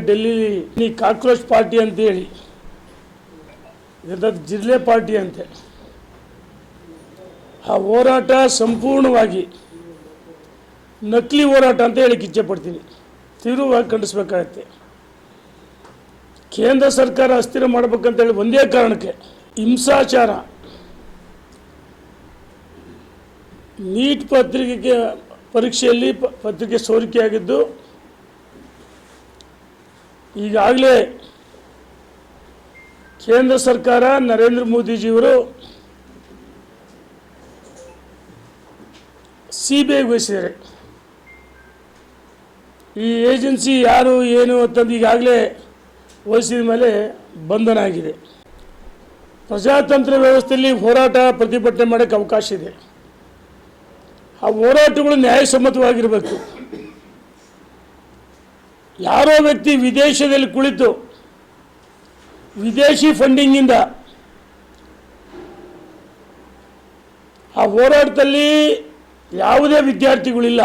Delhi cockroach party ಅಂತೇಳಿ ಜಿಲ್ಲೆ party ಅಂತೆ. ಆ ಹೋರಾಟ ಸಂಪೂರ್ಣವಾಗಿ ನಕಲಿ ಹೋರಾಟ ಅಂತ ಹೇಳಿ ಇಚ್ಛೆ ಪಡ್ತೀನಿ. ತೀವ್ರವಾಗಿ ಖಂಡಿಸಬೇಕಾಗತ್ತೆ. ಕೇಂದ್ರ ಸರ್ಕಾರ ಅಸ್ಥಿರ ಮಾಡಬೇಕಂತೇಳಿ ಒಂದೇ ಕಾರಣಕ್ಕೆ ಹಿಂಸಾಚಾರ, ನೀಟ್ ಪರೀಕ್ಷೆಯಲ್ಲಿ ಪತ್ರಿಕೆ ಸೋರಿಕೆಯಾಗಿದ್ದು ಈಗಾಗಲೇ ಕೇಂದ್ರ ಸರ್ಕಾರ ನರೇಂದ್ರ ಮೋದಿಜಿಯವರು CBI ವಹಿಸಿದ್ದಾರೆ. ಈ ಏಜೆನ್ಸಿ ಯಾರು ಏನು ಅಂತಂದು ಈಗಾಗಲೇ ವಹಿಸಿದ ಮೇಲೆ ಬಂಧನ ಆಗಿದೆ. ಪ್ರಜಾತಂತ್ರ ವ್ಯವಸ್ಥೆಯಲ್ಲಿ ಹೋರಾಟ ಪ್ರತಿಭಟನೆ ಮಾಡೋಕ್ಕೆ ಅವಕಾಶ ಇದೆ. ಆ ಹೋರಾಟಗಳು ನ್ಯಾಯಸಮ್ಮತವಾಗಿರಬೇಕು. ಯಾರೋ ವ್ಯಕ್ತಿ ವಿದೇಶದಲ್ಲಿ ಕುಳಿತು ವಿದೇಶಿ ಫಂಡಿಂಗಿಂದ ಆ ಹೋರಾಟದಲ್ಲಿ ಯಾವುದೇ ವಿದ್ಯಾರ್ಥಿಗಳಿಲ್ಲ.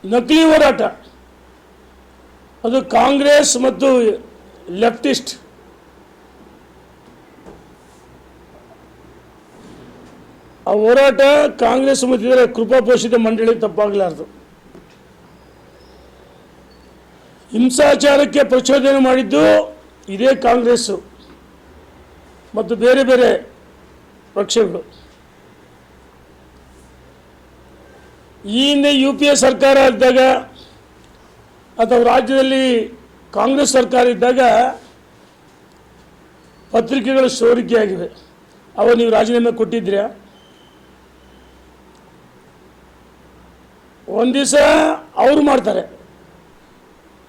ನಕಲಿ ಹೋರಾಟ, ಅದು ಕಾಂಗ್ರೆಸ್ ಮತ್ತು ಲೆಫ್ಟಿಸ್ಟ್ ಆ ಹೋರಾಟ ಕಾಂಗ್ರೆಸ್ ಮತ್ತು ಇದರ ಕೃಪಾಪೋಷಿತ ಮಂಡಳಿ ತಪ್ಪಾಗಲಾರದು. ಹಿಂಸಾಚಾರಕ್ಕೆ ಪ್ರಚೋದನೆ ಮಾಡಿದ್ದು ಇದೇ ಕಾಂಗ್ರೆಸ್ಸು ಮತ್ತು ಬೇರೆ ಬೇರೆ ಪಕ್ಷಗಳು. ಈ ಹಿಂದೆ UPA ಸರ್ಕಾರ ಇದ್ದಾಗ ಅಥವಾ ರಾಜ್ಯದಲ್ಲಿ ಕಾಂಗ್ರೆಸ್ ಸರ್ಕಾರ ಇದ್ದಾಗ ಪತ್ರಿಕೆಗಳು ಸೋರಿಕೆಯಾಗಿವೆ. ಅವ ನೀವು ರಾಜೀನಾಮೆ ಕೊಟ್ಟಿದ್ದೀರಾ? ಒಂದು ದಿವಸ ಅವರು ಮಾಡ್ತಾರೆ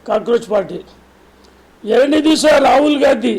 ಕಾಕ್ರೋಚ್ ಪಾರ್ಟಿ, ಎರಡನೇ ದಿವಸ ರಾಹುಲ್ ಗಾಂಧಿ